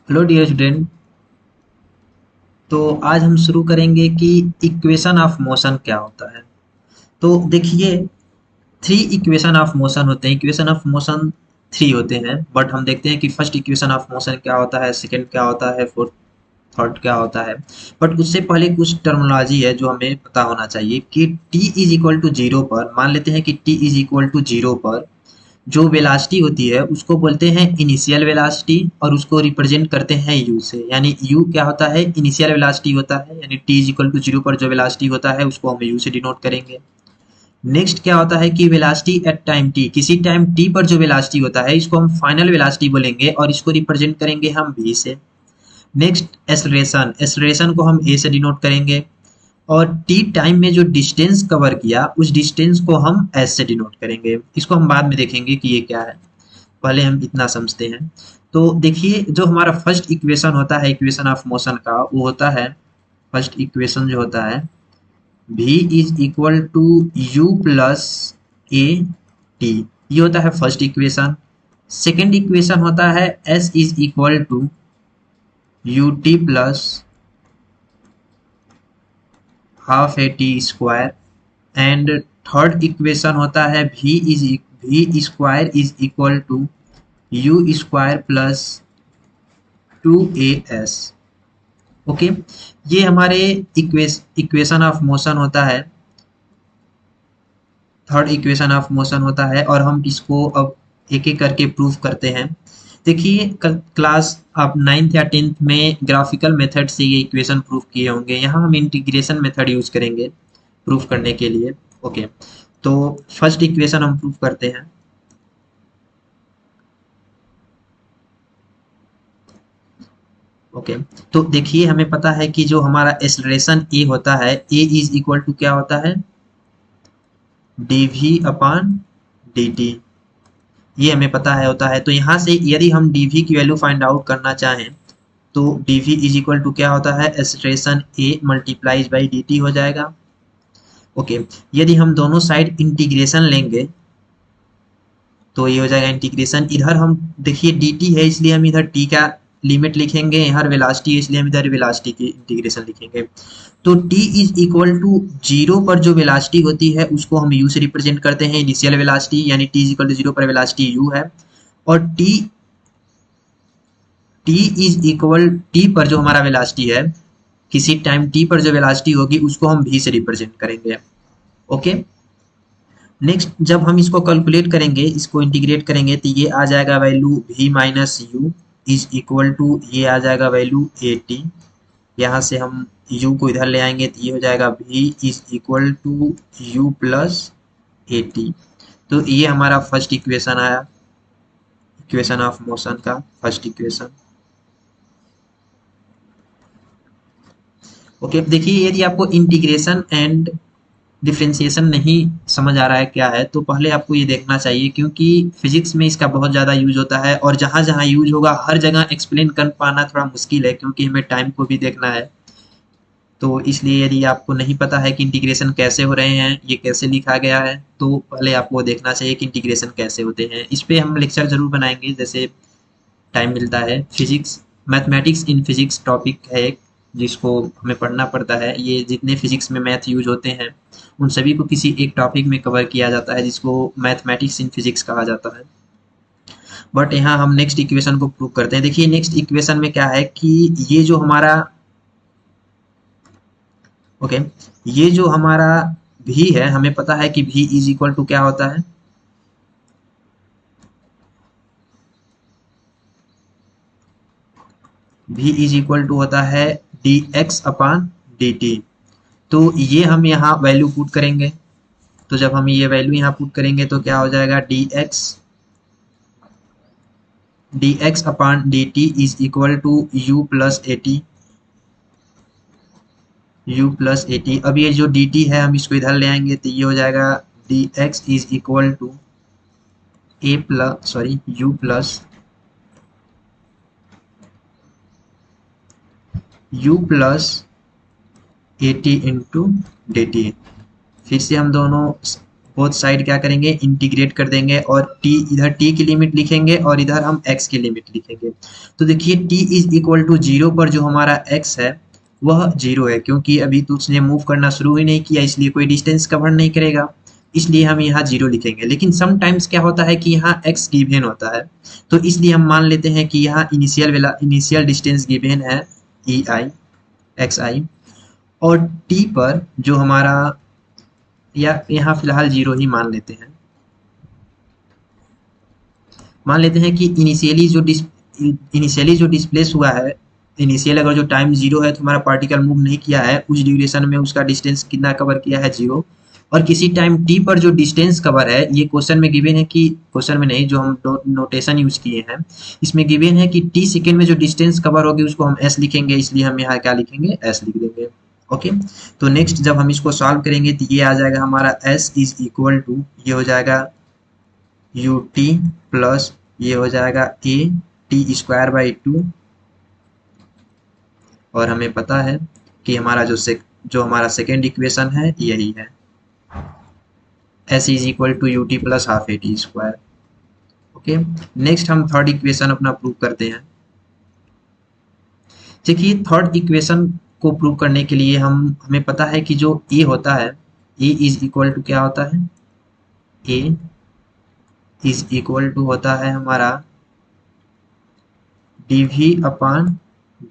Hello dear student. तो आज हम शुरू करेंगे कि इक्वेशन ऑफ मोशन क्या होता है। तो देखिए, थ्री इक्वेशन ऑफ मोशन होते हैं। इक्वेशन ऑफ मोशन थ्री होते हैं, बट हम देखते हैं कि फर्स्ट इक्वेशन ऑफ मोशन क्या होता है, सेकंड क्या होता है, फोर्थ थर्ड क्या होता है। बट उससे पहले कुछ टर्मिनोलॉजी है जो हमें पता होना चाहिए कि t is equal to zero पर, मान लेते हैं कि t is equal to zero पर जो वेलासिटी होती है उसको बोलते हैं इनिशियल वेलासिटी, और उसको रिप्रेजेंट करते हैं u से। यानी u क्या होता है, इनिशियल वेलासिटी होता है। यानी t is equal to zero पर जो वेलासिटी होता है उसको हम u से डिनोट करेंगे। नेक्स्ट क्या होता है कि वेलासिटी एट टाइम t, किसी टाइम t पर जो वेलासिटी होता है इसको हम फाइनल वेलासिटी बोलेंगे और इसको रिप्रेजेंट करेंगे हम v से। नेक्स्ट एक्सेलरेशन, एक्सेलरेशन को हम a से डिनोट करेंगे। और टी टाइम में जो डिस्टेंस कवर किया उस डिस्टेंस को हम एस से डिनोट करेंगे। इसको हम बाद में देखेंगे कि ये क्या है, पहले हम इतना समझते हैं। तो देखिए, जो हमारा फर्स्ट इक्वेशन होता है इक्वेशन ऑफ मोशन का, वो होता है, फर्स्ट इक्वेशन जो होता है v is equal to you plus A t, ये होता है फर्स्ट इक्वेशन। सेकेंड इक्वेशन होता है s is equal to U T plus half A T square. And third equation होता है v square is equal to you square plus two A s. Okay, ये हमारे equation of motion होता है, third equation of motion होता है। और हम इसको अब एक एक करके प्रूव करते हैं। देखिए, क्लास आप नाइन्थ या टेंथ में ग्राफिकल मेथड से ये इक्वेशन प्रूव किए होंगे। यहाँ हम इंटीग्रेशन मेथड यूज करेंगे प्रूफ करने के लिए। ओके, तो फर्स्ट इक्वेशन हम प्रूफ करते हैं। ओके, तो देखिए, हमें पता है कि जो हमारा एक्सेलरेशन ए होता है, ए इज इक्वल टू क्या होता है, dv अपॉन dt, ये हमें पता है होता है। तो यहाँ से यदि हम dv की वैल्यू फाइंड आउट करना चाहें तो dv इज इक्वल टू क्या होता है, acceleration a multiplies by dt हो जाएगा। ओके, यदि हम दोनों साइड इंटीग्रेशन लेंगे तो ये हो जाएगा इंटीग्रेशन, इधर हम देखिए dt है इसलिए हम इधर t का लिमिट लिखेंगे, इधर वेलासिटी है इसलिए हम इधर वेलासिटी की इंटीग्रेशन लिखेंगे। तो t is equal to zero पर जो वेलासिटी होती है उसको हम u से रिप्रेजेंट करते हैं, इनिशियल वेलासिटी। यानी t is equal to zero पर वेलासिटी u है। और t इज इक्वल t पर जो हमारा वेलासिटी है, किसी टाइम t पर जो वेलासिटी होगी उसको हम v से रिप्रेजेंट करेंगे। ओके, नेक्स्ट जब हम इसको कैलकुलेट करेंगे, इसको इंटीग्रेट करेंगे तो ये आ जाएगा value v minus u is equal to, ये आ जाएगा वैल्यू ए टी। यहाँ से हम u को इधर ले आएंगे तो ये हो जाएगा v is equal to you plus A t. तो ये हमारा फर्स्ट इक्वेशन आया, इक्वेशन ऑफ मोशन का फर्स्ट इक्वेशन। ओके, देखिए, यदि आपको इंटीग्रेशन एंड डिफरेंशिएशन नहीं समझ आ रहा है क्या है, तो पहले आपको ये देखना चाहिए, क्योंकि फिजिक्स में इसका बहुत ज़्यादा यूज होता है और जहाँ जहाँ यूज होगा हर जगह एक्सप्लेन कर पाना थोड़ा मुश्किल है, क्योंकि हमें टाइम को भी देखना है। तो इसलिए यदि आपको नहीं पता है कि इंटीग्रेशन कैसे हो रहे हैं, ये कैसे लिखा गया है, तो पहले आपको देखना चाहिए कि इंटीग्रेशन कैसे होते हैं। इस पे हम लेक्चर जरूर बनाएंगे जैसे टाइम मिलता है। Physics, mathematics in physics topic है एक, जिसको हमें पढ़ना पड़ता है। ये जितने फिजिक्स में मैथ यूज होते हैं उन सभी को किसी एक टॉपिक में कवर किया जाता है, जिसको मैथमेटिक्स इन फिजिक्स कहा जाता है। बट यहाँ हम नेक्स्ट इक्वेशन को प्रूव करते हैं। देखिए, नेक्स्ट इक्वेशन में क्या है कि ये जो हमारा, ओके, ये जो हमारा v है, हमें पता है कि v इज इक्वल टू क्या होता है, v इज इक्वल टू होता है dx अपॉन dt। तो ये हम यहाँ वैल्यू पुट करेंगे। तो जब हम ये वैल्यू यहाँ पुट करेंगे तो क्या हो जाएगा, dx upon dt is equal to u plus A t, u plus A t. अब ये जो dt है हम इसको इधर ले आएंगे तो ये हो जाएगा dx is equal to a plus sorry u plus A t into d t. फिर से हम दोनों बोथ साइड क्या करेंगे, इंटीग्रेट कर देंगे और t, इधर t की लिमिट लिखेंगे और इधर हम x की लिमिट लिखेंगे। तो देखिए t इज इक्वल टू 0 पर जो हमारा x है वह 0 है, क्योंकि अभी तो उसने मूव करना शुरू ही नहीं किया, इसलिए कोई डिस्टेंस कवर नहीं करेगा, इसलिए हम यहाँ 0 लिखेंगे। लेकिन समटाइम्स क्या होता है कि यहाँ x गिवन होता है, तो इसलिए हम मान लेते हैं कि यहाँ इनिशियल डिस्टेंस गिवन है ई आई एक्स आई, और t पर जो हमारा, या यहाँ फिलहाल 0 ही मान लेते हैं। मान लेते हैं कि इनिशियली जो डिस्प्लेस हुआ है, इनिशियल अगर जो टाइम 0 है तो हमारा पार्टिकल मूव नहीं किया है, उस ड्यूरेशन में उसका डिस्टेंस कितना कवर किया है, 0। और किसी टाइम t पर जो डिस्टेंस कवर है, ये क्वेश्चन में गिवन है कि, क्वेश्चन में नहीं, जो हम नोटेशन यूज किए हैं इसमें गिवन है कि t सेकेंड में जो डिस्टेंस कवर होगी उसको हम s लिखेंगे, इसलिए हम यहाँ क्या लिखेंगे, s लिख देंगे। ओके, तो नेक्स्ट जब हम इसको सॉल्व करेंगे तो ये आ जाएगा हमारा s इज इक्वल टू, ये हो जाएगा यू टी प्लस ये हो जाएगा ए टी स्क्वायर बाई 2, और हमें पता है कि हमारा जो हमारा सेकेंड इक्वेशन है यही है, s is equal to U T plus half A T square. Okay, next हम थर्ड इक्वेशन अपना प्रूव करते हैं। देखिए थर्ड इक्वेशन को प्रूव करने के लिए हमें पता है कि जो a होता है, a इज इक्वल टू क्या होता है, a इज इक्वल टू होता है हमारा dv अपान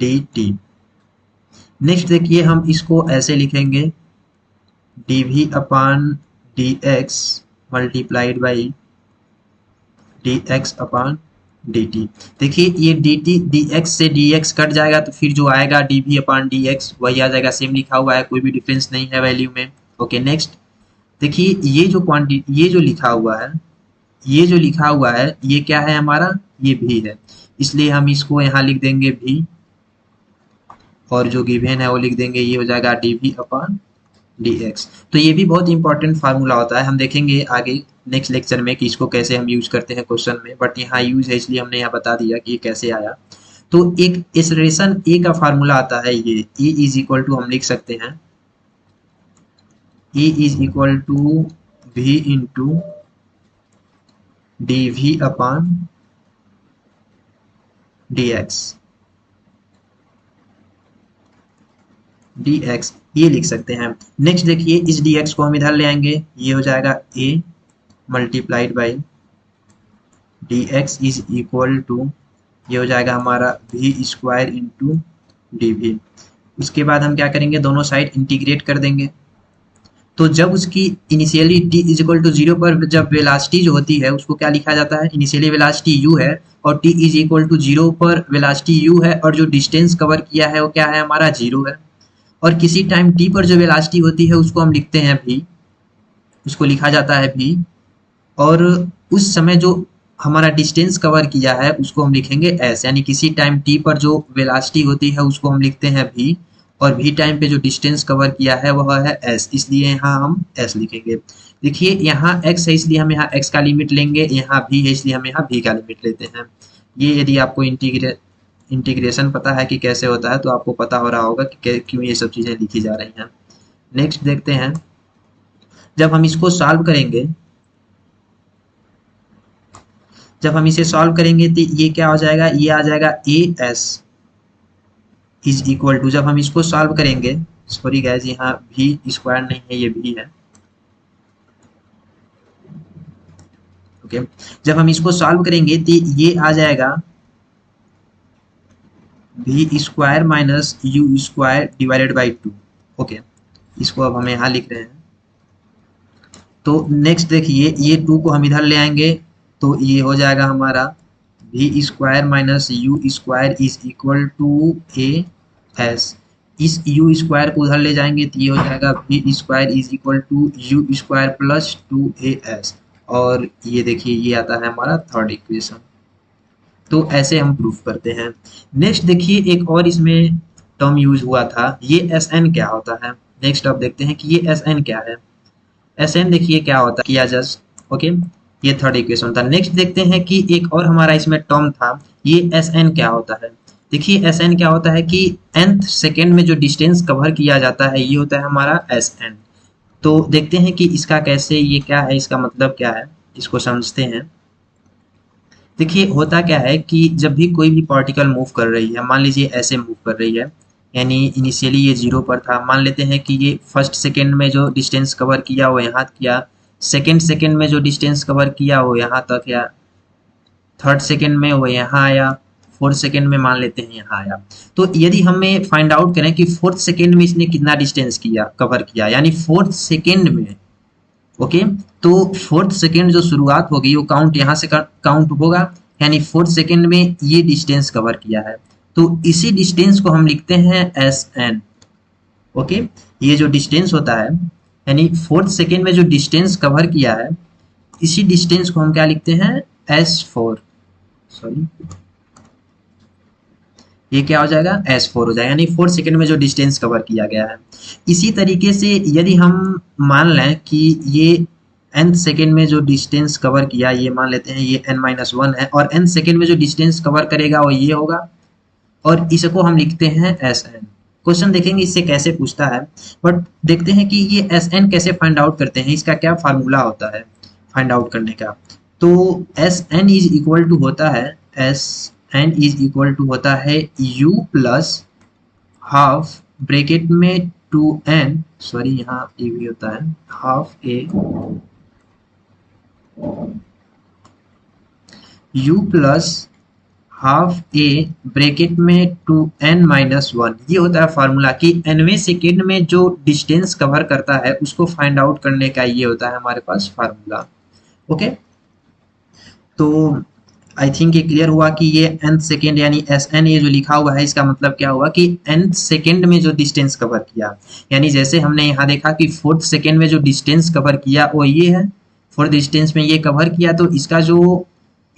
dt। नेक्स्ट देखिए हम इसको ऐसे लिखेंगे dv upon dx multiplied by dx upon dt। देखिए ये dt dx से dx कट जाएगा तो फिर जो आएगा dv अपान dx वही आ जाएगा, सेम लिखा हुआ है, कोई भी डिफरेंस नहीं है वैल्यू में। ओके, नेक्स्ट देखिए ये जो क्वांटिटी, ये जो लिखा हुआ है, ये जो लिखा हुआ है ये क्या है हमारा, ये भी है, इसलिए हम इसको यहाँ लिख देंगे भी, और जो गिवन है वो लिख देंगे, ये हो जाएगा dv अपान dx। तो ये भी बहुत इंपॉर्टेंट फार्मूला होता है, हम देखेंगे आगे नेक्स्ट लेक्चर में कि इसको कैसे हम यूज करते हैं क्वेश्चन में, बट यहाँ यूज है इसलिए हमने यहाँ बता दिया कि ये कैसे आया। तो एक एक्सेलरेशन ए का फार्मूला आता है, ये ए इज इक्वल टू हम लिख सकते हैं A is equal to V into dv upon dx, ये लिख सकते हैं। नेक्स्ट देखिए इस dx को हम इधर ले आएंगे, ये हो जाएगा a multiplied by dx is equal to, ये हो जाएगा हमारा v स्क्वायर इंटू dv। उसके बाद हम क्या करेंगे, दोनों साइड इंटीग्रेट कर देंगे। तो जब उसकी initially t is equal to 0 पर जब वेलासिटी जो होती है उसको क्या लिखा जाता है, इनिशियली वेलासिटी u है, और t इज इक्वल टू 0 पर वेलासिटी u है, और जो डिस्टेंस कवर किया है वो क्या है हमारा 0 है। और किसी टाइम t पर जो वेलासिटी होती है उसको हम लिखते हैं v, उसको लिखा जाता है v, और उस समय जो हमारा डिस्टेंस कवर किया है उसको हम लिखेंगे s, यानी किसी टाइम t पर जो वेलासिटी होती है उसको हम लिखते हैं v, और v टाइम पे जो डिस्टेंस कवर किया है वह है s, इसलिए यहाँ हम s लिखेंगे। देखिए यहाँ x है इसलिए हम यहाँ x का लिमिट लेंगे, यहाँ v है इसलिए हम यहाँ v का लिमिट लेते हैं। ये यदि आपको इंटीग्रेशन पता है कि कैसे होता है तो आपको पता हो रहा होगा कि क्यों ये सब चीज़ें लिखी जा रही हैं। नेक्स्ट देखते हैं, जब हम इसको सॉल्व करेंगे, जब हम इसे सॉल्व करेंगे तो ये क्या हो जाएगा, ये आ जाएगा as इज इक्वल टू, जब हम इसको सॉल्व करेंगे, सॉरी गाइस यहाँ भी स्क्वायर नहीं है, ये भी है। ओके, जब हम इसको सॉल्व करेंगे तो ये आ जाएगा v square minus u square divided by 2। Okay, इसको अब हम यहाँ लिख रहे हैं। तो नेक्स्ट देखिए ये 2 को हम इधर ले आएंगे तो ये हो जाएगा हमारा v square minus u square is equal to A s. इस u स्क्वायर को उधर ले जाएंगे तो ये हो जाएगा v square is equal to you square plus 2as, और ये देखिए ये आता है हमारा थर्ड इक्वेशन। तो ऐसे हम प्रूफ करते हैं। नेक्स्ट देखिए एक और इसमें टर्म यूज हुआ था, ये Sn क्या होता है। नेक्स्ट अब देखते हैं कि ये Sn क्या है। Sn देखिए क्या होता है, किया जस्ट। ओके, ये थर्ड इक्वेशन था। नेक्स्ट देखते हैं कि एक और हमारा इसमें टर्म था, ये Sn क्या होता है। देखिए Sn क्या होता है कि nth सेकेंड में जो डिस्टेंस कवर किया जाता है ये होता है हमारा Sn। तो देखते हैं कि इसका कैसे, ये क्या है, इसका मतलब क्या है, इसको समझते हैं। देखिए होता क्या है कि जब भी कोई भी पार्टिकल मूव कर रही है, मान लीजिए ऐसे मूव कर रही है, यानी इनिशियली ये जीरो पर था, मान लेते हैं कि ये फर्स्ट सेकेंड में जो डिस्टेंस कवर किया वो यहाँ किया, सेकेंड सेकेंड में जो डिस्टेंस कवर किया वो यहाँ तक, या थर्ड सेकेंड में वो यहाँ आया, फोर्थ सेकेंड में मान लेते हैं यहाँ आया। तो यदि हमें फाइंड आउट करें कि फोर्थ सेकेंड में इसने कितना डिस्टेंस किया, कवर किया, यानी फोर्थ सेकेंड में, ओके, तो फोर्थ सेकेंड जो शुरुआत होगी वो काउंट यहाँ से काउंट होगा, यानी फोर्थ सेकेंड में ये डिस्टेंस कवर किया है, तो इसी डिस्टेंस को हम लिखते हैं एस एन। ओके, ये जो डिस्टेंस होता है, यानी फोर्थ सेकेंड में जो डिस्टेंस कवर किया है, इसी डिस्टेंस को हम क्या लिखते हैं, एस फोर, सॉरी, ये क्या हो जाएगा, एस फोर हो जाएगा, यानी फोर्थ सेकेंड में जो डिस्टेंस कवर किया गया है। इसी तरीके से यदि हम मान लें कि ये एन सेकेंड में जो डिस्टेंस कवर किया, ये मान लेते हैं ये एन माइनस वन है, और एन सेकेंड में जो डिस्टेंस कवर करेगा वो ये होगा, और इसको हम लिखते हैं एस एन। क्वेश्चन देखेंगे इससे कैसे पूछता है, बट देखते हैं कि ये एस एन कैसे फाइंड आउट करते हैं, इसका क्या फार्मूला होता है फाइंड आउट करने का। तो S N is equal to होता है, S N is equal to होता है यू प्लस हाफ ब्रैकेट में टू एन, सॉरी यहाँ ये भी होता है half a, u plus half A bracket में टू एन माइनस वन, ये होता है फार्मूला कि एनवे सेकेंड में जो डिस्टेंस कवर करता है उसको फाइंड आउट करने का, ये होता है हमारे पास फार्मूला। ओके, तो आई थिंक ये क्लियर हुआ कि ये nth सेकेंड यानी एस एन, ये जो लिखा हुआ है इसका मतलब क्या हुआ कि nth सेकेंड में जो डिस्टेंस कवर किया, यानी जैसे हमने यहाँ देखा कि फोर्थ सेकेंड में जो डिस्टेंस कवर किया वो ये है, फोर्थ डिस्टेंस में ये कवर किया, तो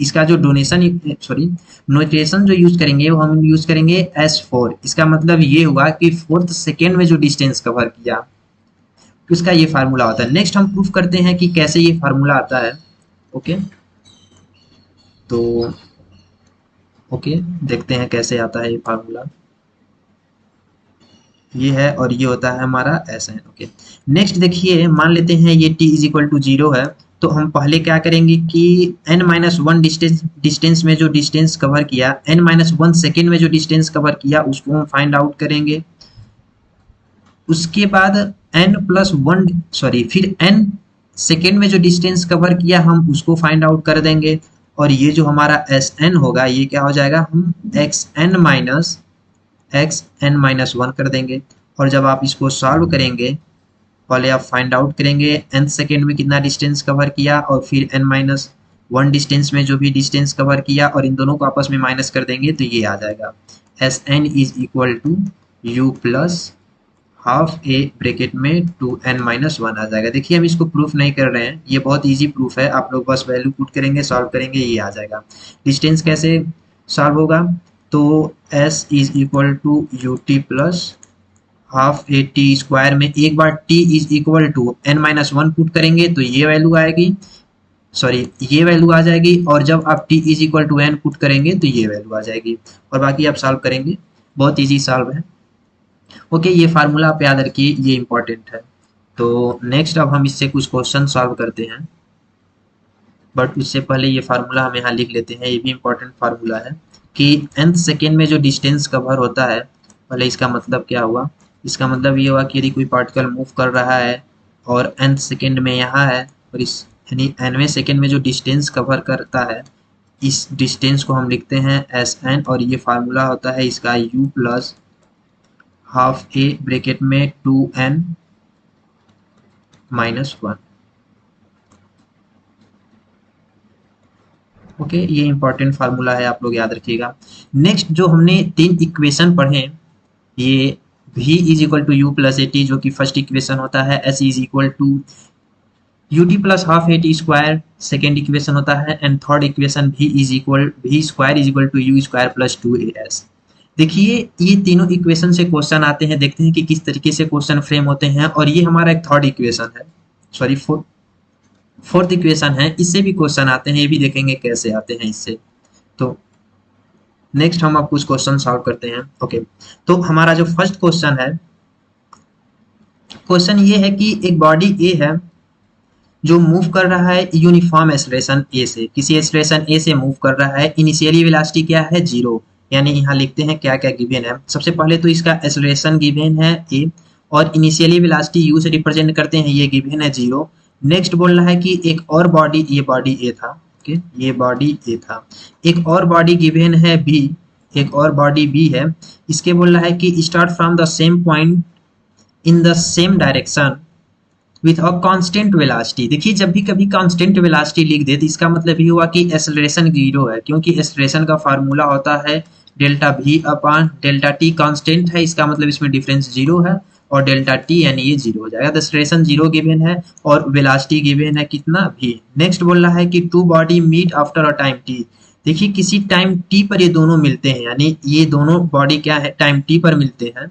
इसका जो डोनेशन, सॉरी, नोटेशन जो यूज करेंगे वो हम यूज करेंगे एस फोर। इसका मतलब ये हुआ कि फोर्थ सेकेंड में जो डिस्टेंस कवर किया उसका ये फार्मूला होता है। नेक्स्ट हम प्रूफ करते हैं कि कैसे ये फार्मूला आता है। ओके, तो ओके देखते हैं कैसे आता है ये फार्मूला, ये है और ये होता है हमारा एस एन। ओके, नेक्स्ट देखिए, मान लेते हैं ये t is equal to zero है, तो हम पहले क्या करेंगे कि n माइनस वन डिस्टेंस में जो डिस्टेंस कवर किया, n माइनस वन सेकेंड में जो डिस्टेंस कवर किया उसको हम फाइंड आउट करेंगे। उसके बाद n प्लस वन, सॉरी, फिर n सेकेंड में जो डिस्टेंस कवर किया हम उसको फाइंड आउट कर देंगे, और ये जो हमारा एस एन होगा ये क्या हो जाएगा, हम एक्स एन माइनस वन कर देंगे। और जब आप इसको सॉल्व करेंगे, पहले आप फाइंड आउट करेंगे nth सेकेंड में कितना डिस्टेंस कवर किया, और फिर n माइनस वन डिस्टेंस में जो भी डिस्टेंस कवर किया, और इन दोनों को आपस में माइनस कर देंगे तो ये आ जाएगा S N is equal to you plus half A bracket में टू एन माइनस वन आ जाएगा। देखिए हम इसको प्रूफ नहीं कर रहे हैं, ये बहुत इजी प्रूफ है, आप लोग बस वैल्यू पुट करेंगे, सॉल्व करेंगे, ये आ जाएगा। डिस्टेंस कैसे सॉल्व होगा, तो s is equal to U T plus half A T square में एक बार t is equal to n minus one put करेंगे तो ये वैल्यू आएगी, सॉरी ये वैल्यू आ जाएगी, और जब आप t is equal to n put करेंगे तो ये वैल्यू आ जाएगी, और बाकी आप सॉल्व करेंगे, बहुत इजी सॉल्व है। ओके, ये फार्मूला आप याद रखिए, ये इंपॉर्टेंट है। तो नेक्स्ट अब हम इससे कुछ क्वेश्चन सॉल्व करते हैं, बट उससे पहले ये फार्मूला हम यहाँ लिख लेते हैं, ये भी इंपॉर्टेंट फार्मूला है कि nth सेकेंड में जो डिस्टेंस कवर होता है, पहले इसका मतलब क्या हुआ, इसका मतलब ये हुआ कि यदि कोई पार्टिकल मूव कर रहा है और nth सेकेंड में यहाँ है, और इस यानी nवें सेकेंड में जो डिस्टेंस कवर करता है, इस डिस्टेंस को हम लिखते हैं एस एन, और ये फार्मूला होता है इसका u प्लस हाफ ए ब्रैकेट में two N minus one. Okay, ये इंपॉर्टेंट फार्मूला है, आप लोग याद रखिएगा। नेक्स्ट जो हमने तीन इक्वेशन पढ़े, ये v is equal to you plus A T जो कि फर्स्ट इक्वेशन होता है, s is equal to U T plus half A T square second equation होता है, and third equation v square is equal to you square plus two A S. देखिए ये तीनों equation से क्वेश्चन आते हैं, देखते हैं कि किस तरीके से क्वेश्चन फ्रेम होते हैं, और ये हमारा एक थर्ड इक्वेशन है, सॉरी फोर्थ इक्वेशन है, इससे भी क्वेश्चन आते हैं, ये भी देखेंगे कैसे आते हैं इससे। तो नेक्स्ट हम अब कुछ क्वेश्चन सॉल्व करते हैं। ओके, तो हमारा जो फर्स्ट क्वेश्चन है, क्वेश्चन ये है कि एक बॉडी ए है जो मूव कर रहा है यूनिफॉर्म एक्सेलरेशन ए से, किसी एक्सेलरेशन ए से मूव कर रहा है। इनिशियली वेलोसिटी क्या है, जीरो। यानी यहाँ लिखते हैं क्या क्या गिवन है। सबसे पहले तो इसका एक्सेलरेशन गिवन है ए, और इनिशियली वेलोसिटी यू से रिप्रेजेंट करते हैं, ये गिवन है जीरो। नेक्स्ट बोल रहा है कि एक और बॉडी, ये बॉडी ए था, ओके, ये बॉडी ए था। एक और बॉडी गिवन है बी, एक और बॉडी बी है। इसके बोल रहा है कि start from the same point in the same direction with a constant velocity. देखिए जब भी कभी कांस्टेंट वेलोसिटी लिख दे तो इसका मतलब ये हुआ कि एक्सेलरेशन जीरो है, क्योंकि एक्सेलरेशन का फार्मूला होता है delta we upon delta T. Constant है, इसका मतलब इसमें डिफरेंस जीरो है, और डेल्टा टी यानी ये जीरो हो जाएगा। तो एक्सेलरेशन जीरो गिवन है और वेलोसिटी गिवन है कितना, भी। नेक्स्ट बोल रहा है कि two body meet after a time T. देखिए किसी टाइम टी पर ये दोनों मिलते हैं, यानी ये दोनों बॉडी क्या है, टाइम टी पर मिलते हैं,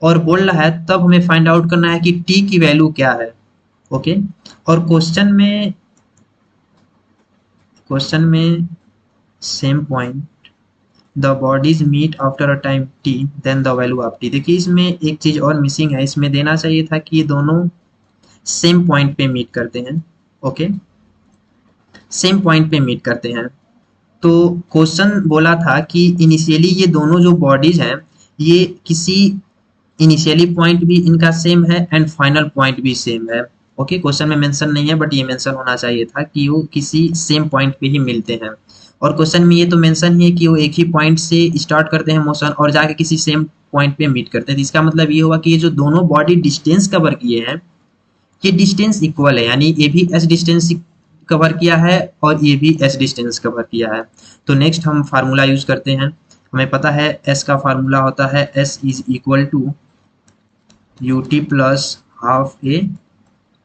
और बोल रहा है तब हमें फाइंड आउट करना है कि टी की वैल्यू क्या है, ओके। और क्वेश्चन में same point the bodies meet after a time T then the value of T. देखिए इसमें एक चीज और मिसिंग है, इसमें देना चाहिए था कि ये दोनों सेम पॉइंट पे मीट करते हैं, ओके, सेम पॉइंट पे मीट करते हैं। तो क्वेश्चन बोला था कि इनिशियली ये दोनों जो बॉडीज हैं ये किसी इनिशियली पॉइंट भी इनका सेम है एंड फाइनल पॉइंट भी सेम है, ओके। क्वेश्चन में मेंशन नहीं है बट ये मेंशन होना चाहिए था कि वो किसी सेम पॉइंट पे ही मिलते हैं। और क्वेश्चन में ये तो मेंशन ही है कि वो एक ही पॉइंट से स्टार्ट करते हैं मोशन और जाके किसी सेम पॉइंट पे मीट करते हैं। तो इसका मतलब ये हुआ कि ये जो दोनों बॉडी डिस्टेंस कवर किए हैं ये डिस्टेंस इक्वल है, यानी ये भी एस डिस्टेंस कवर किया है और ये भी एस डिस्टेंस कवर किया है। तो नेक्स्ट हम फार्मूला यूज करते हैं। हमें पता है एस का फार्मूला होता है S is equal to U T plus half A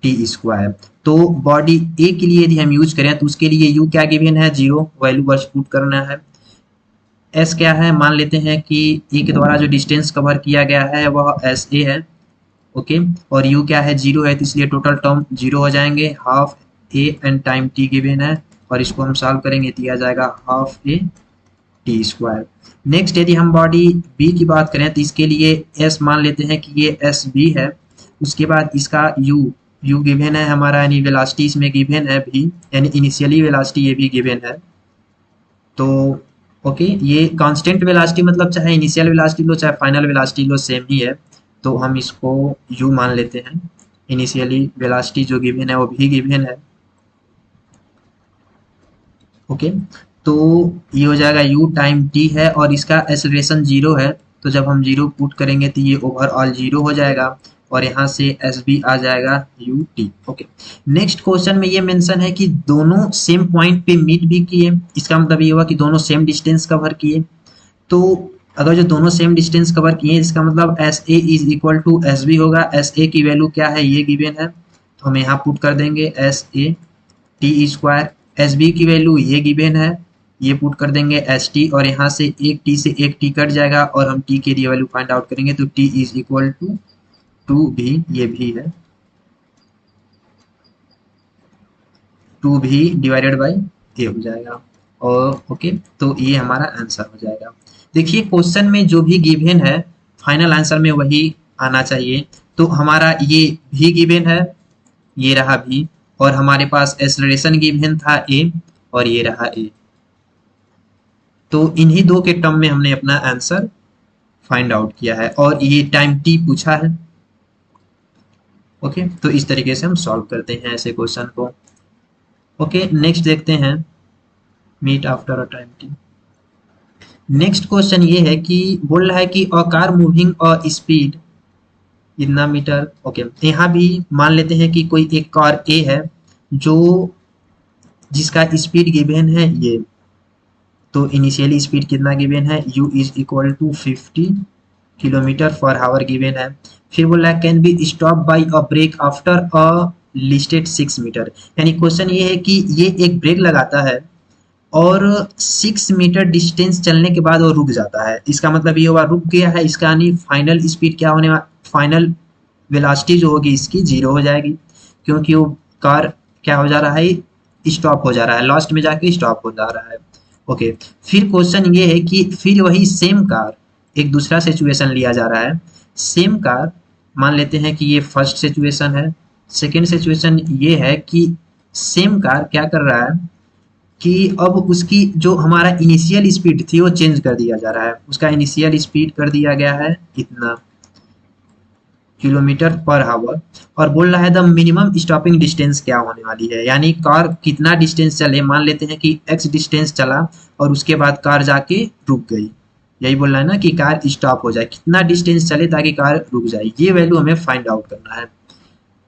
T square. तो बॉडी ए के लिए यदि हम यूज करें तो उसके लिए यू क्या गिवन है, जीरो, वैल्यू बस पुट करना है। एस क्या है, मान लेते हैं कि ए के द्वारा जो डिस्टेंस कवर किया गया है वह एस ए है, ओके। और यू क्या है, जीरो है, तो इसलिए टोटल टर्म जीरो हो जाएंगे। Half A and time T given है और इसको हम सॉल्व करेंगे तो आ जाएगा half A T square. Next यदि हम बॉडी बी की बात करें तो इसके लिए एस मान लेते हैं कि ये एस बी है। उसके बाद इसका यू गिवन है हमारा, यानी वेलोसिटी इसमें गिवन है भी, यानी इनिशियली वेलोसिटी ये भी गिवन है। तो ओके, ये कांस्टेंट वेलोसिटी मतलब चाहे इनिशियल वेलोसिटी लो चाहे फाइनल वेलोसिटी लो सेम ही है, तो हम इसको यू मान लेते हैं। इनिशियली वेलोसिटी जो गिवन है वो भी गिवन है, ओके। तो ये हो जाएगा यू टाइम टी है और इसका एक्सेलरेशन जीरो है, तो जब हम जीरो पुट करेंगे तो ये ओवरऑल जीरो हो जाएगा और यहाँ से एस बी आ जाएगा U T, okay. Next question में ये मेंशन है कि दोनों सेम पॉइंट पे मीट भी किए, इसका मतलब ये हुआ कि दोनों सेम डिस्टेंस कवर किए। तो अगर जो दोनों सेम डिस्टेंस कवर किए इसका मतलब S A is equal to S B होगा। एस ए की वैल्यू क्या है, ये गिवन है, तो हम यहाँ पुट कर देंगे S A T square. S B की वैल्यू ये गिवन है, ये पुट कर देंगे एस टी, और यहाँ से एक टी से एक टी कट जाएगा और हम टी के लिए वैल्यू फाइंड आउट करेंगे, तो T is equal to two भी, ये भी है, टू भी डिवाइडेड बाई ए हो जाएगा। और ओके, तो ये हमारा आंसर हो जाएगा। देखिए क्वेश्चन में जो भी गिवन है फाइनल आंसर में वही आना चाहिए। तो हमारा ये भी गिवन है, ये रहा भी, और हमारे पास एक्सेलरेशन गिवन था ए, और ये रहा ए। तो इन्हीं दो के टर्म में हमने अपना आंसर फाइंड आउट किया है और ये टाइम टी पूछा है, ओके। तो इस तरीके से हम सॉल्व करते हैं ऐसे क्वेश्चन को, ओके। नेक्स्ट देखते हैं meet after a time T. Next question ये है कि बोल रहा है कि a car moving a speed इतना मीटर, ओके। यहाँ भी मान लेते हैं कि कोई एक कार ए है जो जिसका स्पीड गिवन है ये, तो इनिशियली स्पीड कितना गिवन है, u is equal to 50 kilometre per hour given है। फिर बोल रहा है can be stop by a brake after a listed 6 metre. यानी क्वेश्चन ये है कि ये एक ब्रेक लगाता है और 6 मीटर डिस्टेंस चलने के बाद वो रुक जाता है। इसका मतलब ये हुआ रुक गया है, इसका यानी फाइनल स्पीड क्या होने वाला, फाइनल वेलोसिटी जो होगी इसकी जीरो हो जाएगी, क्योंकि वो कार क्या हो जा रहा है, स्टॉप हो जा रहा है, लास्ट में जाके स्टॉप हो जा रहा है, ओके। फिर क्वेश्चन ये है कि फिर वही सेम कार, एक दूसरा सिचुएशन लिया जा रहा है, सेम कार मान लेते हैं कि ये फर्स्ट सिचुएशन है। सेकेंड सिचुएशन ये है कि सेम कार क्या कर रहा है कि अब उसकी जो हमारा इनिशियल स्पीड थी वो चेंज कर दिया जा रहा है। उसका इनिशियल स्पीड कर दिया गया है इतना किलोमीटर पर आवर, और बोल रहा है द मिनिमम स्टॉपिंग डिस्टेंस क्या होने वाली है, यानी कार कितना डिस्टेंस चले। मान लेते हैं कि एक्स डिस्टेंस चला और उसके बाद कार जाके रुक गई। यही बोल रहा है ना कि कार स्टॉप हो जाए, कितना डिस्टेंस चले ताकि कार रुक जाए, ये वैल्यू हमें फाइंड आउट करना है।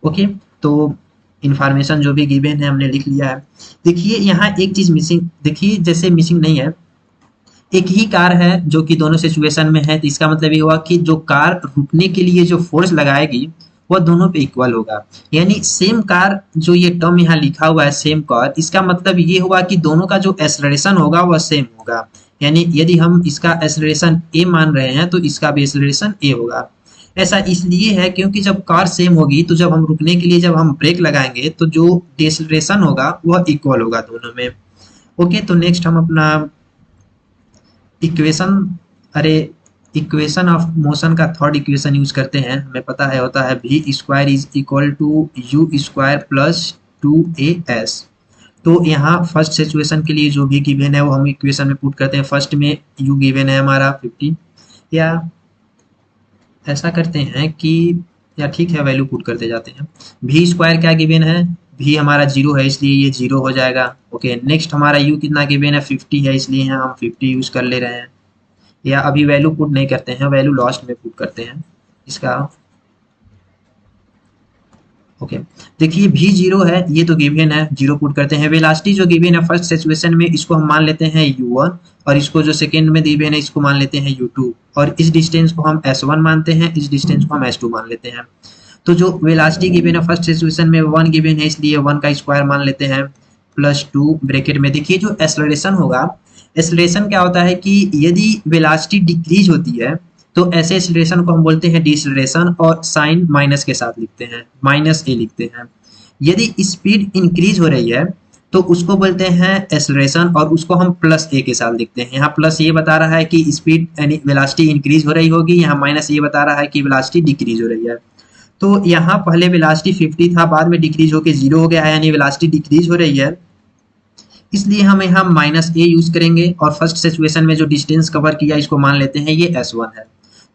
ओके, तो इंफॉर्मेशन जो भी गिवन है हमने लिख लिया है। देखिए यहाँ एक चीज मिसिंग, देखिए जैसे मिसिंग नहीं है, एक ही कार है जो कि दोनों सिचुएशन में है, तो इसका मतलब ये हुआ कि जो कार रुकने के लिए जो फोर्स लगाएगी वह दोनों पे इक्वल होगा। यानी सेम कार, जो ये टर्म यहाँ लिखा हुआ है सेम कार, इसका मतलब ये हुआ कि दोनों का जो एक्सेलरेशन होगा वह सेम होगा। यानी यदि हम इसका एक्सेलरेशन ए मान रहे हैं तो इसका भी एक्सेलरेशन ए होगा। ऐसा इसलिए है क्योंकि जब कार सेम होगी तो जब हम रुकने के लिए जब हम ब्रेक लगाएंगे तो जो डिसलेरेशन होगा वह इक्वल होगा दोनों में। ओके, तो नेक्स्ट हम अपना इक्वेशन, अरे इक्वेशन ऑफ मोशन का थर्ड इक्वेशन यूज करते हैं। हमें पता है होता है V square is equal to you square plus 2as। तो यहाँ फर्स्ट सिचुएशन के लिए जो भी गिवन है वो हम इक्वेशन में पुट करते हैं। फर्स्ट में u गिवन है हमारा 50, या ऐसा करते हैं कि, या ठीक है वैल्यू पुट करते जाते हैं। वी स्क्वायर क्या गिवन है, भी हमारा 0 है इसलिए ये 0 हो जाएगा। ओके, नेक्स्ट हमारा u कितना गिवन है 50 है, इसलिए यहाँ हम 50 यूज कर ले रहे हैं, या अभी वैल्यू पुट नहीं करते हैं, वैल्यू लास्ट में पुट करते हैं इसका। ओके, देखिए भी 0 है, ये तो गिवन है, 0 पुट करते हैं। वेलोसिटी जो गिवन है फर्स्ट सिचुएशन में, इसको हम मान लेते हैं u1, और इसको जो सेकेंड में गिवन है इसको मान लेते हैं u2, और इस डिस्टेंस को हम s1 मानते हैं, इस डिस्टेंस को हम s2 मान लेते हैं। तो जो वेलोसिटी गिवन है फर्स्ट सिचुएशन में 1 गिवन है, इसलिए 1 का स्क्वायर मान लेते हैं प्लस 2 ब्रैकेट में। देखिए जो एक्सेलरेशन होगा, एक्सेलरेशन क्या होता है कि यदि वेलोसिटी डिक्रीज होती है तो ऐसे एक्सेलरेशन को हम बोलते हैं डिसेलरेशन, और साइन माइनस के साथ लिखते हैं, माइनस ए लिखते हैं। यदि स्पीड इंक्रीज हो रही है तो उसको बोलते हैं एक्सेलरेशन, और उसको हम प्लस ए के साथ लिखते हैं। यहाँ प्लस ये बता रहा है कि स्पीड यानी वेलोसिटी इंक्रीज हो रही होगी, यहाँ माइनस ये बता रहा है कि वेलोसिटी डिक्रीज हो रही है। तो यहाँ पहले वेलोसिटी 50 था, बाद में डिक्रीज होकर 0 हो गया है, यानी वेलोसिटी डिक्रीज हो रही है, इसलिए हम यहाँ माइनस ए यूज करेंगे। और फर्स्ट सिचुएशन में जो डिस्टेंस कवर किया इसको मान लेते हैं ये s1 है।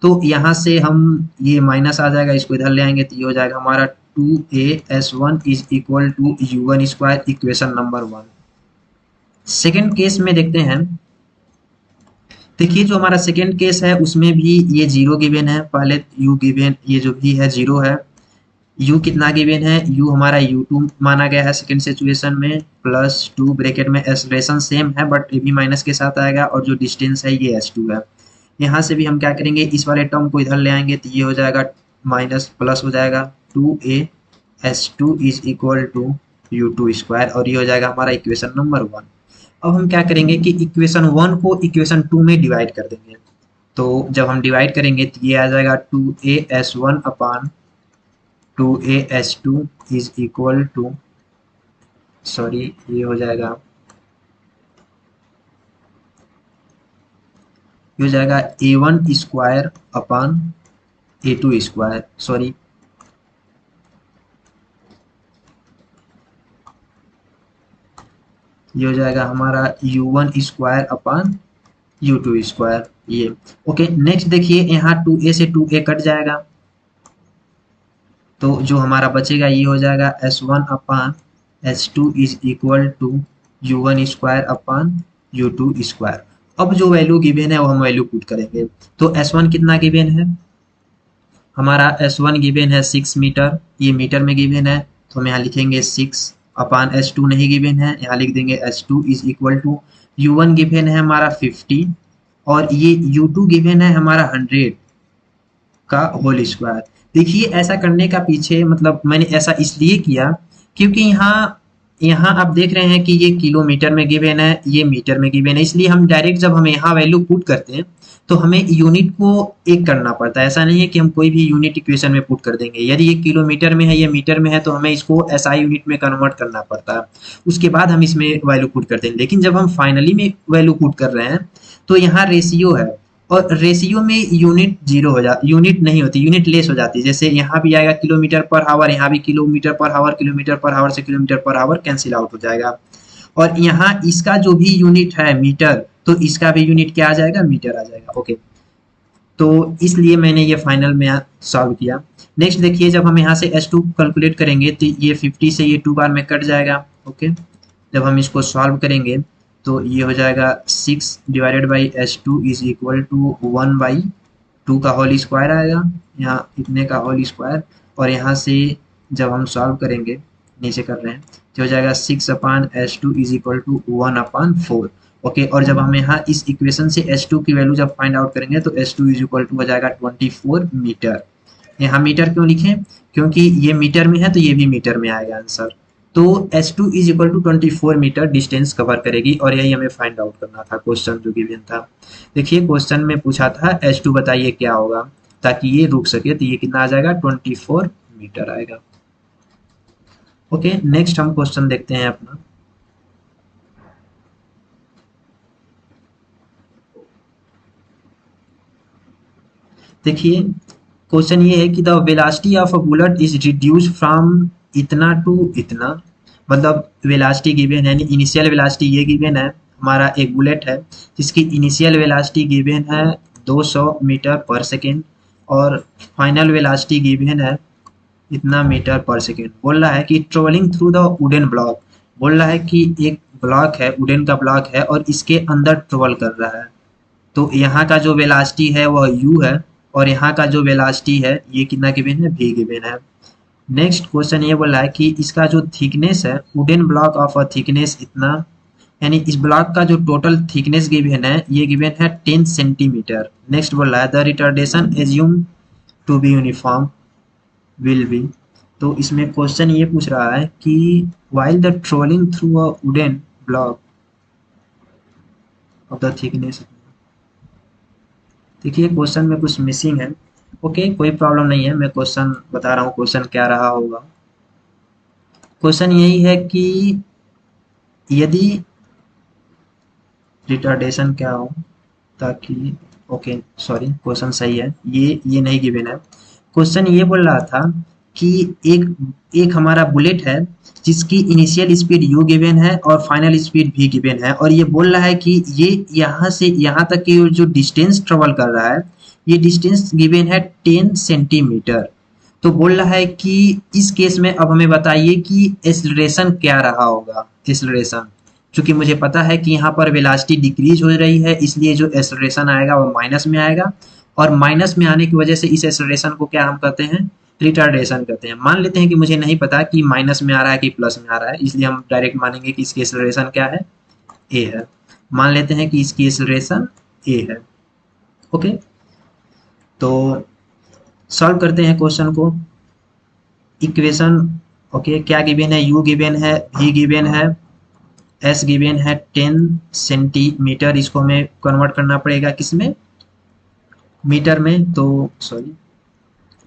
तो यहाँ से हम ये माइनस आ जाएगा, इसको इधर ले आएंगे तो ये हो जाएगा हमारा 2as1 is equal to u1 square, equation number 1। Second case में देखते हैं। देखिए जो हमारा सेकेंड केस है उसमें भी ये 0 गिवन है, पहले u गिवन ये जो भी है 0 है। u कितना गिवन है, u हमारा u2 माना गया है सेकेंड सिचुएशन में, प्लस 2 ब्रैकेट में, एक्सेलरेशन सेम है बट ये भी माइनस के साथ आएगा, और जो डिस्टेंस है ये s2 है। यहाँ से भी हम क्या करेंगे, इस वाले टर्म को इधर ले आएंगे तो ये हो जाएगा माइनस प्लस हो जाएगा 2as2 is equal to u2 square, और ये हो जाएगा हमारा इक्वेशन नंबर 1। अब हम क्या करेंगे कि इक्वेशन 1 को इक्वेशन 2 में डिवाइड कर देंगे। तो जब हम डिवाइड करेंगे तो ये आ जाएगा 2as1 upon 2as2 is equal to, sorry ये हो जाएगा, ये हो जाएगा a1 square upon a2 square, sorry ये हो जाएगा हमारा u1 square upon u2 square ये। ओके, नेक्स्ट देखिए यहाँ 2a से 2a कट जाएगा, तो जो हमारा बचेगा ये हो जाएगा s1 upon s2 is equal to u1 square upon u2 square. अब जो वैल्यू गिवन है वो हम वैल्यू पुट करेंगे। तो s1 कितना गिवन है, हमारा s1 गिवन है 6 मीटर, ये मीटर में गिवन है, तो हम यहाँ लिखेंगे 6 अपान s2 नहीं गिवन है, यहाँ लिख देंगे s2 is equal to u1 given है हमारा 50, और ये u2 गिवन है हमारा 100 का होल स्क्वायर। देखिए ऐसा करने का पीछे मतलब मैंने ऐसा इसलिए किया क्योंकि यहाँ आप देख रहे हैं कि ये किलोमीटर में गिवन है, ये मीटर में गिवन है, इसलिए हम डायरेक्ट जब हम यहाँ वैल्यू पुट करते हैं तो हमें यूनिट को एक करना पड़ता है। ऐसा नहीं है कि हम कोई भी यूनिट इक्वेशन में पुट कर देंगे। यदि ये किलोमीटर में है, ये मीटर में है, तो हमें इसको एसआई यूनिट में कन्वर्ट करना पड़ता है, उसके बाद हम इसमें वैल्यू पुट करते हैं। लेकिन जब हम फाइनली में वैल्यू पुट कर रहे हैं तो यहाँ रेशियो है, और रेशियो में यूनिट जीरो हो जा यूनिट नहीं होती, यूनिट लेस हो जाती है। जैसे यहाँ भी आएगा किलोमीटर पर आवर, यहाँ भी किलोमीटर पर आवर से kilometre per our cancel out हो जाएगा। और यहाँ इसका जो भी यूनिट है मीटर, तो इसका भी यूनिट क्या आ जाएगा, मीटर आ जाएगा। ओके, तो इसलिए मैंने ये फाइनल में सॉल्व किया। नेक्स्ट देखिए, जब हम यहाँ से S2 कैलकुलेट करेंगे तो ये 50 से ये 2 बार में कट जाएगा। ओके, जब हम इसको सॉल्व करेंगे तो ये हो जाएगा 6 divided by S2 is equal to 1 by 2 का होल स्क्वायर आएगा, यहाँ इतने का होल स्क्वायर। और यहाँ से जब हम सॉल्व करेंगे, नीचे कर रहे हैं, तो हो जाएगा 6/S2 is equal to 1/4। Okay, और जब हम यहाँ इस इक्वेशन से S2 की वैल्यू जब फाइंड आउट करेंगे तो S2 इज इक्वल टू हो जाएगा 24 मीटर। यहाँ मीटर क्यों लिखे, क्योंकि ये मीटर में है तो ये भी मीटर में आएगा आंसर। तो S2 is equal to 24 metre distance cover करेगी, और यही हमें फाइंड आउट करना था, क्वेश्चन जो गिवन था। देखिए क्वेश्चन में पूछा था S2 बताइए क्या होगा, ताकि ये रुक सके, तो ये कितना आ जाएगा, 24 मीटर आएगा। ओके, नेक्स्ट हम क्वेश्चन देखते हैं अपना। देखिए क्वेश्चन ये है कि the velocity of a bullet is reduce from इतना टू इतना, मतलब वेलोसिटी गिवन है, इनिशियल वेलोसिटी ये गिवन है, हमारा एक बुलेट है जिसकी इनिशियल वेलोसिटी गिवन है 200 मीटर पर सेकेंड, और फाइनल वेलोसिटी गिवन है इतना मीटर पर सेकेंड। बोल रहा है कि travelling through the wooden block, बोल रहा है कि एक ब्लॉक है, वुडन का ब्लॉक है, और इसके अंदर ट्रेवल कर रहा है। तो यहाँ का जो वेलोसिटी है वह u है, और यहाँ का जो वेलोसिटी है ये कितना गिवन है, v गिवन है। नेक्स्ट क्वेश्चन ये बोला है कि इसका जो थिकनेस है, wooden block of a thickness इतना, यानी इस ब्लॉक का जो टोटल थिकनेस गिवन है ये गिवन है 10 सेंटीमीटर। नेक्स्ट बोल रहा है the retardation assume to be uniform will be. तो इसमें क्वेश्चन ये पूछ रहा है कि while the trolling through a wooden block of the thickness, देखिए क्वेश्चन में कुछ मिसिंग है। ओके, कोई प्रॉब्लम नहीं है, मैं क्वेश्चन बता रहा हूँ क्वेश्चन क्या रहा होगा। क्वेश्चन यही है कि यदि रिटार्डेशन क्या हो, ताकि, ओके सॉरी क्वेश्चन सही है, ये नहीं गिवन है। क्वेश्चन ये बोल रहा था कि एक एक हमारा बुलेट है जिसकी इनिशियल स्पीड u गिवन है और फाइनल स्पीड v गिवन है, और ये बोल रहा है कि ये यहाँ से यहाँ तक की जो डिस्टेंस ट्रेवल कर रहा है, ये डिस्टेंस गिवन है 10 सेंटीमीटर। तो बोल रहा है कि इस केस में अब हमें बताइए कि एक्सेलरेशन क्या रहा होगा। एक्सेलरेशन, चूंकि मुझे पता है कि यहाँ पर वेलोसिटी डिक्रीज हो रही है, इसलिए जो एक्सेलरेशन आएगा वो माइनस में आएगा, और माइनस में आने की वजह से इस एक्सेलरेशन को क्या हम कहते हैं, रिटार्डेशन कहते हैं। मान लेते हैं कि मुझे नहीं पता कि माइनस में आ रहा है कि प्लस में आ रहा है, इसलिए हम डायरेक्ट मानेंगे कि इसकी एक्सेलरेशन क्या है, ए है। मान लेते हैं कि इसकी एक्सेलरेशन ए है। ओके, तो सॉल्व करते हैं क्वेश्चन को। इक्वेशन, ओके, क्या गिवन है, u गिवन है, v गिवन है, s गिवन है 10 सेंटीमीटर। इसको हमें कन्वर्ट करना पड़ेगा किसमें, मीटर में। तो सॉरी,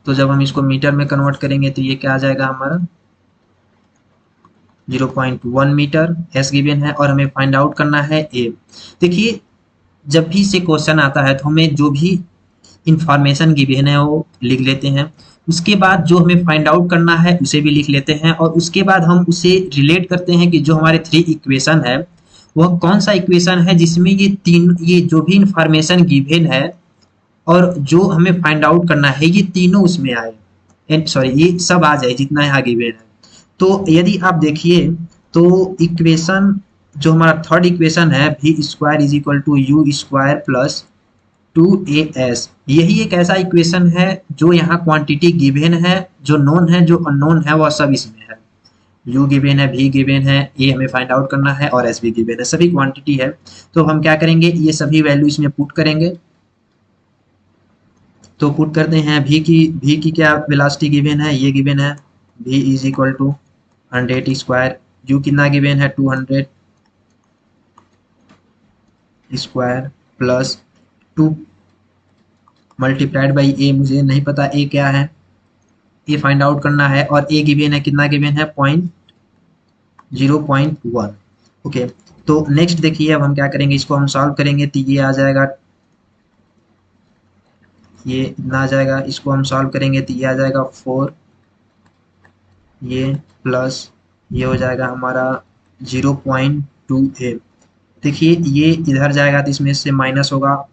तो जब हम इसको मीटर में कन्वर्ट करेंगे तो ये क्या आ जाएगा हमारा 0.1 मीटर। s गिवन है और हमें फाइंड आउट करना है a। देखिए जब भी से क्वेश्चन आता है तो हमें जो भी इंफॉर्मेशन गिवन है वो लिख लेते हैं, उसके बाद जो हमें फाइंड आउट करना है उसे भी लिख लेते हैं, और उसके बाद हम उसे रिलेट करते हैं कि जो हमारे 3 इक्वेशन है वह कौन सा इक्वेशन है जिसमें ये जो भी इंफॉर्मेशन गिवन है और जो हमें फाइंड आउट करना है ये तीनों उसमें आए, सॉरी ये सब आ जाए जितना यहाँ गिवन है। तो यदि आप देखिए तो इक्वेशन जो हमारा थर्ड इक्वेशन है v square is equal to you square plus 2as, यही एक ऐसा इक्वेशन है जो यहाँ क्वांटिटी गिवन है, जो नोन है जो अननोन है वह सब इसमें है। u गिवन है, v गिवन है, a हमें फाइंड आउट करना है, और s भी गिवन है, सभी क्वांटिटी है। तो हम क्या करेंगे, ये सभी वैल्यू इसमें पुट करेंगे। तो पुट करते हैं v की क्या वेलोसिटी गिवन है, ये गिवन है v is equal to 100 square, u कितना गिवन है 200 square plus 2 multiplied by A, मुझे नहीं पता ए क्या है, ए फाइंड आउट करना है, और ए गिवन है कितना गिवन है 0.1। ओके, तो नेक्स्ट देखिए अब हम क्या करेंगे, इसको हम सॉल्व करेंगे तो ये आ जाएगा ये इतना आ जाएगा, इसको हम सॉल्व करेंगे तो ये आ जाएगा 4, ये प्लस ये हो जाएगा हमारा 0.2a। देखिए ये इधर जाएगा तो इसमें से माइनस होगा,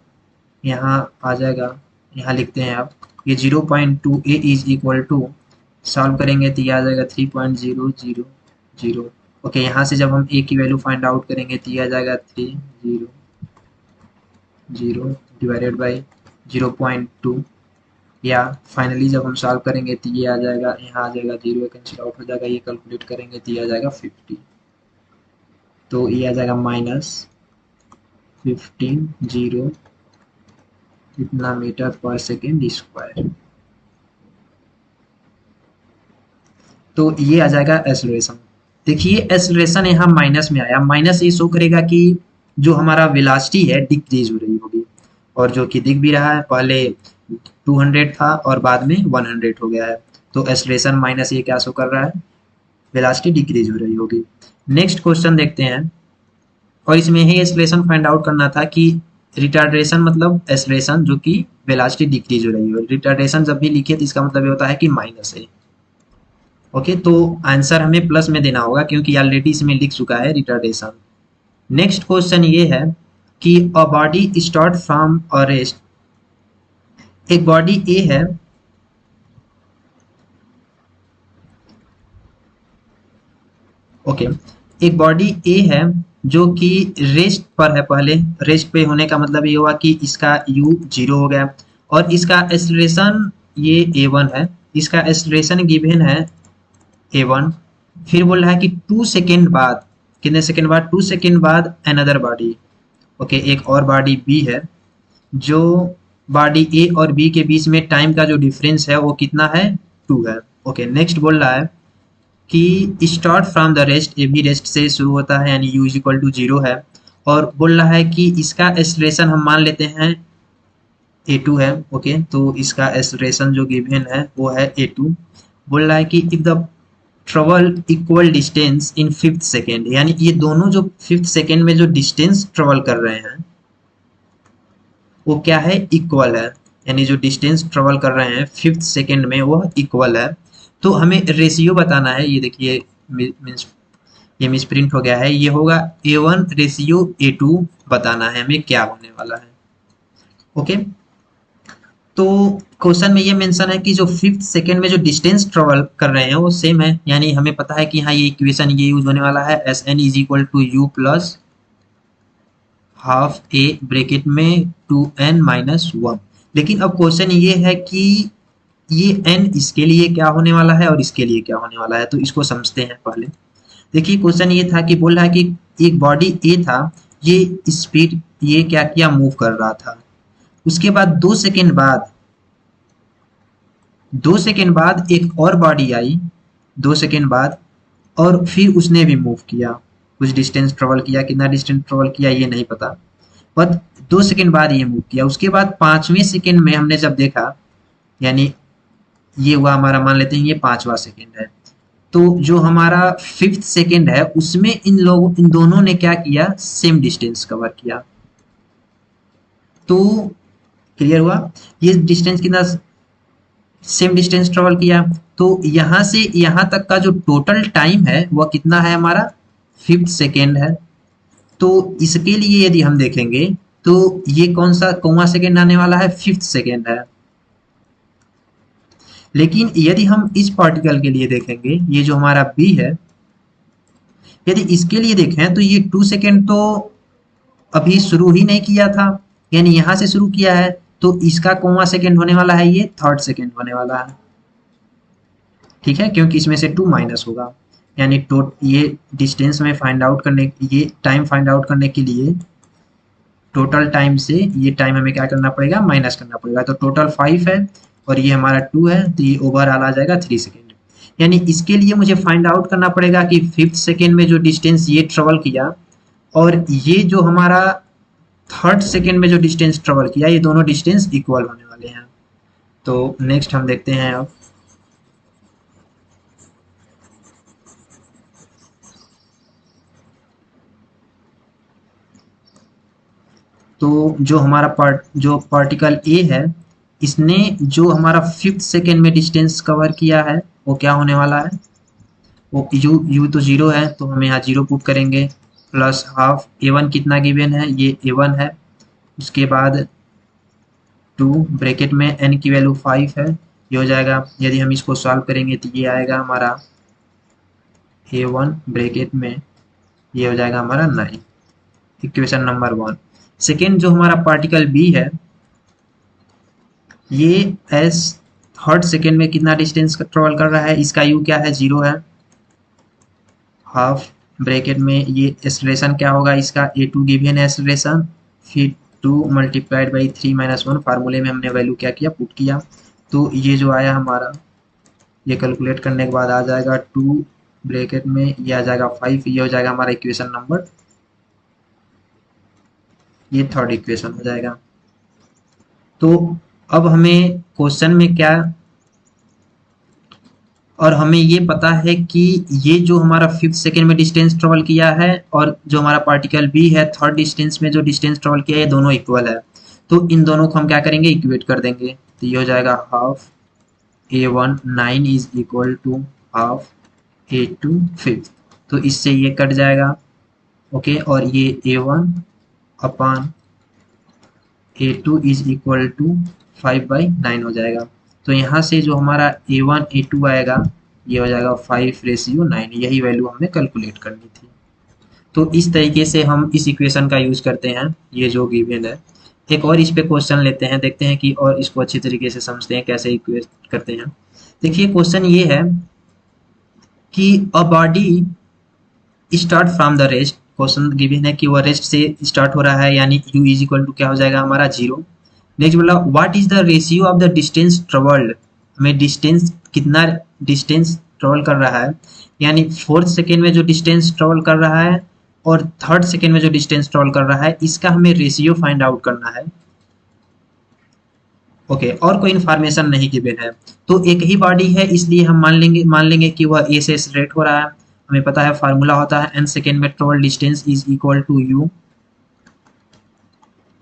यहाँ आ जाएगा, यहाँ लिखते हैं आप, ये 0.2a is equal to, solve करेंगे तो ये आ जाएगा 3.000। ओके, यहाँ से जब हम a की वैल्यू फाइंड आउट करेंगे तो ये आ जाएगा 300 डिवाइडेड बाई 0.2, या फाइनली जब हम सॉल्व करेंगे तो ये आ जाएगा, यहाँ आ जाएगा 0 कैंसिल आउट हो जाएगा, ये कैलकुलेट करेंगे तो ये आ जाएगा 50। तो ये आ जाएगा -15 इतना मीटर पर सेकेंड स्क्वायर। तो ये आ जाएगा एक्सेलरेशन। देखिए एक्सेलरेशन यहाँ माइनस में आया, माइनस ये शो करेगा कि जो हमारा वेलोसिटी है डिक्रीज हो रही होगी, और जो कि दिख भी रहा है, पहले 200 था और बाद में 100 हो गया है। तो एक्सेलरेशन माइनस ये क्या शो कर रहा है, वेलोसिटी डिक्रीज हो रही होगी। नेक्स्ट क्वेश्चन देखते हैं, और इसमें ही एक्सेलरेशन फाइंड आउट करना था कि रिटार्डेशन मतलब एक्सेलरेशन जो कि वेलोसिटी डिक्रीज हो रही है। रिटार्डेशन जब भी लिखे तो इसका मतलब ये होता है कि माइनस है। ओके, तो आंसर हमें प्लस में देना होगा क्योंकि ऑलरेडी इसमें लिख चुका है रिटार्डेशन। नेक्स्ट क्वेश्चन ये है कि a body start from a rest. एक बॉडी ए है, ओके, एक बॉडी ए है जो कि रेस्ट पर है। पहले रेस्ट पे होने का मतलब ये हुआ कि इसका u 0 हो गया, और इसका एक्सेलरेशन ये a1 है, इसका एक्सेलरेशन गिवन है a1। फिर बोल रहा है कि 2 सेकेंड बाद, कितने सेकेंड बाद, 2 सेकेंड बाद अनदर बॉडी, ओके, एक और बॉडी बी है, जो बॉडी ए और बी के बीच में टाइम का जो डिफरेंस है वो कितना है, 2 है। ओके, नेक्स्ट बोल रहा है कि स्टार्ट फ्रॉम द रेस्ट, ए भी रेस्ट से शुरू होता है यानी u इज इक्वल टू 0 है, और बोल रहा है कि इसका एक्सेलरेशन हम मान लेते हैं a2 है। ओके, तो इसका एक्सेलरेशन जो गिवन है वो है a2। बोल रहा है कि if the travel equal distance in 5th second, यानी ये दोनों जो 5th सेकेंड में जो डिस्टेंस ट्रेवल कर रहे हैं वो क्या है, इक्वल है, यानी जो डिस्टेंस ट्रेवल कर रहे हैं 5th सेकेंड में वो इक्वल है। तो हमें रेशियो बताना है, ये देखिए मीन्स ये मिस प्रिंट हो गया है, ये होगा a1 रेशियो a2, बताना है हमें क्या होने वाला है। ओके, तो क्वेश्चन में ये मेंशन है कि जो 5th सेकेंड में जो डिस्टेंस ट्रेवल कर रहे हैं वो सेम है, यानी हमें पता है कि हाँ ये इक्वेशन ये यूज होने वाला है, S N is equal to you plus half A bracket में 2n-1। लेकिन अब क्वेश्चन ये है कि ये n इसके लिए क्या होने वाला है और इसके लिए क्या होने वाला है, तो इसको समझते हैं पहले। देखिए क्वेश्चन ये था कि बोल रहा है कि एक बॉडी ए था, ये स्पीड ये क्या किया, मूव कर रहा था। उसके बाद 2 सेकेंड बाद, 2 सेकेंड बाद एक और बॉडी आई, 2 सेकेंड बाद, और फिर उसने भी मूव किया, कुछ डिस्टेंस ट्रेवल किया, कितना डिस्टेंस ट्रेवल किया ये नहीं पता, बट 2 सेकेंड बाद ये मूव किया। उसके बाद 5वें सेकेंड में हमने जब देखा, यानी ये हुआ हमारा, मान लेते हैं ये 5वां सेकेंड है, तो जो हमारा 5th सेकेंड है उसमें इन दोनों ने क्या किया, सेम डिस्टेंस कवर किया। तो क्लियर हुआ, ये डिस्टेंस कितना, सेम डिस्टेंस ट्रेवल किया। तो यहां से यहां तक का जो टोटल टाइम है वह कितना है हमारा, 5th सेकेंड है। तो इसके लिए यदि हम देखेंगे तो ये कौन सा कौन सेकेंड आने वाला है, 5th सेकेंड है। लेकिन यदि हम इस पार्टिकल के लिए देखेंगे, ये जो हमारा बी है, यदि इसके लिए देखें तो ये 2 सेकेंड तो अभी शुरू ही नहीं किया था, यानी यहां से शुरू किया है, तो इसका कौन सेकेंड होने वाला है, ये 3rd सेकेंड होने वाला है। ठीक है, क्योंकि इसमें से 2 माइनस होगा, यानी ये डिस्टेंस में फाइंड आउट करने, ये टाइम फाइंड आउट करने के लिए टोटल टाइम से ये टाइम हमें क्या करना पड़ेगा, माइनस करना पड़ेगा। तो टोटल 5 है और ये हमारा 2 है, तो ये ओवरऑल आ जाएगा 3 सेकेंड। यानी इसके लिए मुझे फाइंड आउट करना पड़ेगा कि 5th सेकेंड में जो डिस्टेंस ये ट्रेवल किया और ये जो हमारा 3rd सेकेंड में जो डिस्टेंस ट्रेवल किया, ये दोनों डिस्टेंस इक्वल होने वाले हैं। तो नेक्स्ट हम देखते हैं अब, तो जो हमारा जो पार्टिकल ए है, इसने जो हमारा फिफ्थ सेकेंड में डिस्टेंस कवर किया है वो क्या होने वाला है, वो यू तो जीरो है तो हम यहाँ जीरो पुट करेंगे, प्लस हाफ ए वन कितना गिवन है, ये ए वन है, उसके बाद टू ब्रैकेट में एन की वैल्यू 5 है, ये हो जाएगा। यदि हम इसको सॉल्व करेंगे तो ये आएगा हमारा ए वन ब्रैकेट में, ये हो जाएगा हमारा 9, इक्वेशन नंबर 1। सेकेंड जो हमारा पार्टिकल बी है, ये एस थर्ड सेकेंड में कितना डिस्टेंस ट्रेवल कर रहा है, इसका यू क्या है, जीरो है, हाफ ब्रैकेट में ये एक्सेलरेशन क्या होगा इसका, ए टू गिवन है एक्सेलरेशन, फिर 2 मल्टीप्लाइड बाई 3 माइनस 1, फार्मूले में हमने वैल्यू क्या किया, पुट किया, तो ये जो आया हमारा, ये कैलकुलेट करने के बाद आ जाएगा 2 ब्रैकेट में, ये आ जाएगा 5, ये हो जाएगा हमारा इक्वेशन नंबर, ये थर्ड इक्वेशन हो जाएगा। तो अब हमें क्वेश्चन में क्या, और हमें ये पता है कि ये जो हमारा फिफ्थ सेकेंड में डिस्टेंस ट्रेवल किया है और जो हमारा पार्टिकल बी है थर्ड डिस्टेंस में जो डिस्टेंस ट्रेवल किया है, ये दोनों इक्वल है, तो इन दोनों को हम क्या करेंगे, इक्वेट कर देंगे, तो ये हो जाएगा half A one 9 is equal to half A two fifth, तो इससे ये कट जाएगा, ओके, और ये A one upon A two is equal to 5/9 हो जाएगा। तो यहाँ से जो हमारा ए वन ए टू आएगा, ये हो जाएगा 5:9, यही वैल्यू हमें कैलकुलेट करनी थी। तो इस तरीके से हम इस इक्वेशन का यूज करते हैं, ये जो गिवन है। एक और इस पे क्वेश्चन लेते हैं, देखते हैं कि और इसको अच्छी तरीके से समझते हैं कैसे इक्वेट करते हैं। देखिए क्वेश्चन ये है कि a body start from the rest, question given है कि वह रेस्ट से स्टार्ट हो रहा है, यानी u इज इक्वल टू क्या हो जाएगा हमारा, जीरो। नेक्स्ट बोला what is the ratio of the distance travelled, हमें डिस्टेंस कितना डिस्टेंस ट्रेवल कर रहा है, यानी फोर्थ सेकेंड में जो डिस्टेंस ट्रेवल कर रहा है और थर्ड सेकेंड में जो डिस्टेंस ट्रेवल कर रहा है, इसका हमें रेशियो फाइंड आउट करना है, ओके, और कोई इन्फॉर्मेशन नहीं गिवन है। तो एक ही बॉडी है इसलिए हम मान लेंगे कि वह ए से एक्सेलरेट हो रहा है, हमें पता है फार्मूला होता है एन सेकेंड में travel distance is equal to you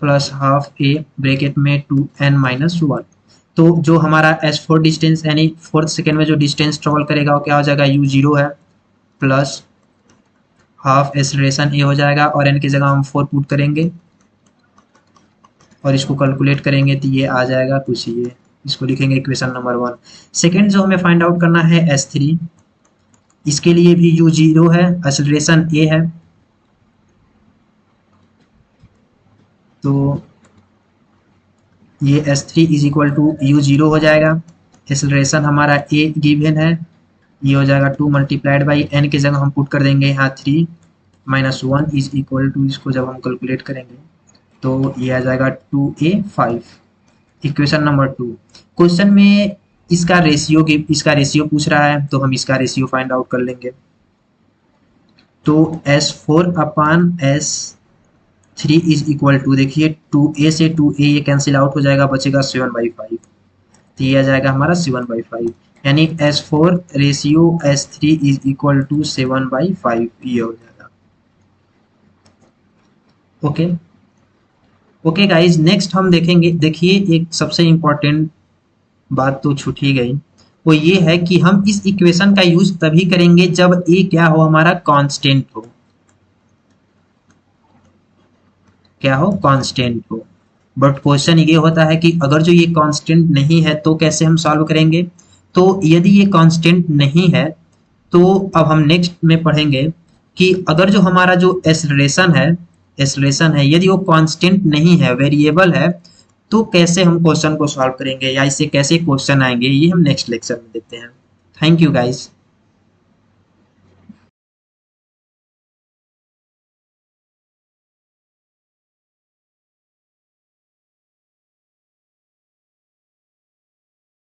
plus half A bracket में 2n-1, तो जो हमारा s4 डिस्टेंस यानी फोर्थ सेकेंड में जो डिस्टेंस ट्रेवल करेगा वो क्या हो जाएगा, u जीरो है, प्लस हाफ एक्सेलरेशन ए हो जाएगा, और n की जगह हम 4 पुट करेंगे और इसको कैलकुलेट करेंगे तो ये आ जाएगा कुछ ये, इसको लिखेंगे इक्वेशन नंबर 1। सेकेंड जो हमें फाइंड आउट करना है s3, इसके लिए भी u जीरो है, एक्सेलरेशन a है, तो ये S3 is equal to U zero हो जाएगा, एक्सेलरेशन हमारा a गिवन है, ये हो जाएगा 2 मल्टीप्लाइड बाई n की जगह हम पुट कर देंगे यहाँ 3-1 इज इक्वल टू, इसको जब हम कैलकुलेट करेंगे तो ये आ जाएगा 2a5, इक्वेशन नंबर 2। क्वेश्चन में इसका रेशियो पूछ रहा है, तो हम इसका रेशियो फाइंड आउट कर लेंगे, तो S4 upon S3 is equal to, देखिए 2a से 2a ये कैंसिल आउट हो जाएगा, बचेगा 7/5, तो ये आ जाएगा हमारा 7/5, यानी S4 ratio S3 is equal to 7/5, ये हो जाएगा, ओके। ओके गाइज, नेक्स्ट हम देखेंगे, देखिए एक सबसे इंपॉर्टेंट बात तो छूट ही गई, वो ये है कि हम इस इक्वेशन का यूज तभी करेंगे जब ए क्या हो, हमारा कांस्टेंट हो, क्या हो, कांस्टेंट हो। बट क्वेश्चन ये होता है कि अगर जो ये कांस्टेंट नहीं है तो कैसे हम सॉल्व करेंगे, तो यदि ये कांस्टेंट नहीं है तो अब हम नेक्स्ट में पढ़ेंगे कि अगर जो हमारा जो एक्सेलरेशन है यदि वो कांस्टेंट नहीं है, वेरिएबल है, तो कैसे हम क्वेश्चन को सॉल्व करेंगे या इससे कैसे क्वेश्चन आएंगे, ये हम नेक्स्ट लेक्चर में देखते हैं। Thank you guys.